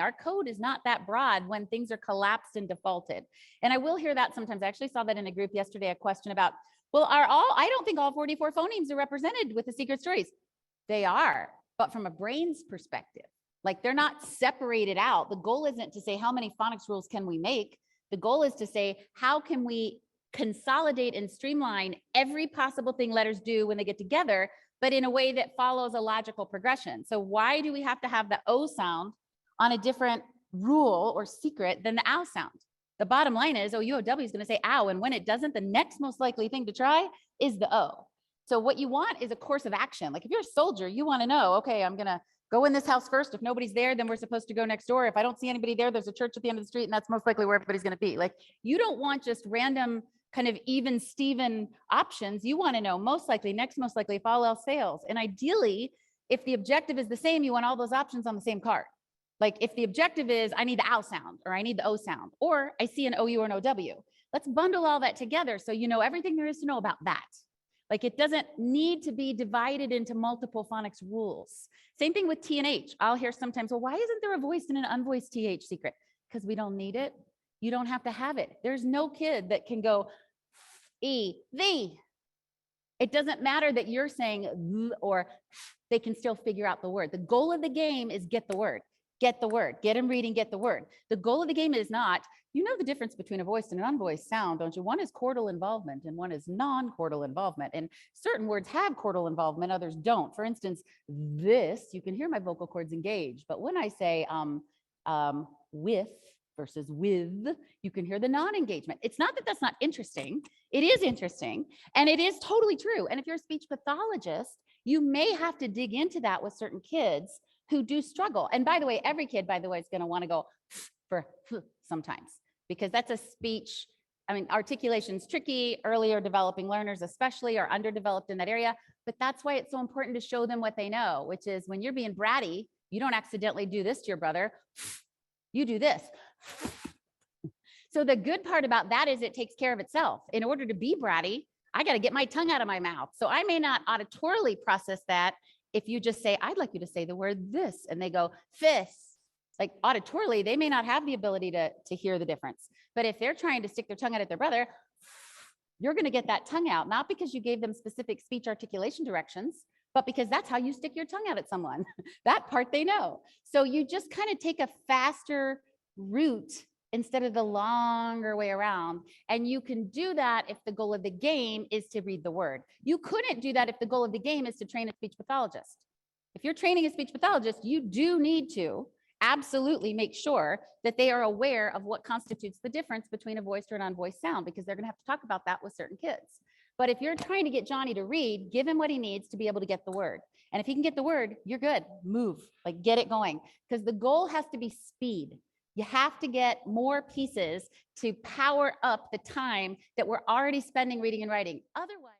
Our code is not that broad when things are collapsed and defaulted. And I will hear that sometimes. I actually saw that in a group yesterday, a question about, well, I don't think all 44 phonemes are represented with the secret stories. They are, but from a brain's perspective, like they're not separated out. The goal isn't to say how many phonics rules can we make. The goal is to say, how can we consolidate and streamline every possible thing letters do when they get together, but in a way that follows a logical progression. So why do we have to have the O sound on a different rule or secret than the ow sound? The bottom line is OUOW is going to say ow, and when it doesn't, the next most likely thing to try is the O. So what you want is a course of action. Like if you're a soldier, you want to know, okay, I'm going to go in this house first. If nobody's there, then we're supposed to go next door. If I don't see anybody there, there's a church at the end of the street, and that's most likely where everybody's going to be. Like you don't want just random kind of even Steven options. You want to know most likely, next most likely, if all else fails. And ideally, if the objective is the same, you want all those options on the same card. Like if the objective is I need the ow sound, or I need the O sound, or I see an OU or an OW, let's bundle all that together so you know everything there is to know about that. Like it doesn't need to be divided into multiple phonics rules. Same thing with T and H. I'll hear sometimes, well, why isn't there a voiced and an unvoiced TH secret? Because we don't need it. You don't have to have it. There's no kid that can go E, V. It doesn't matter that you're saying V or they can still figure out the word. The goal of the game is get the word. Get the word. Get them reading, get the word. The goal of the game is not, you know the difference between a voiced and an unvoiced sound, don't you? One is chordal involvement and one is non-chordal involvement. And certain words have chordal involvement, others don't. For instance, this, you can hear my vocal cords engage. But when I say with versus with, you can hear the non-engagement. It's not that that's not interesting. It is interesting. And it is totally true. And if you're a speech pathologist, you may have to dig into that with certain kids who do struggle. And by the way, every kid, by the way, is going to want to go for sometimes, because that's a speech. I mean, articulation's tricky. Earlier developing learners especially are underdeveloped in that area. But that's why it's so important to show them what they know, which is when you're being bratty, you don't accidentally do this to your brother. You do this. So the good part about that is it takes care of itself. In order to be bratty, I got to get my tongue out of my mouth. So I may not auditorily process that. If you just say, I'd like you to say the word this, and they go, this, like auditorily, they may not have the ability to hear the difference. But if they're trying to stick their tongue out at their brother, you're going to get that tongue out, not because you gave them specific speech articulation directions, but because that's how you stick your tongue out at someone. That part they know. So you just kind of take a faster route instead of the longer way around. And you can do that if the goal of the game is to read the word. You couldn't do that if the goal of the game is to train a speech pathologist. If you're training a speech pathologist, you do need to absolutely make sure that they are aware of what constitutes the difference between a voiced or an unvoiced sound, because they're going to have to talk about that with certain kids. But if you're trying to get Johnny to read, give him what he needs to be able to get the word. And if he can get the word, you're good. Move, like get it going, because the goal has to be speed. You have to get more pieces to power up the time that we're already spending reading and writing. Otherwise,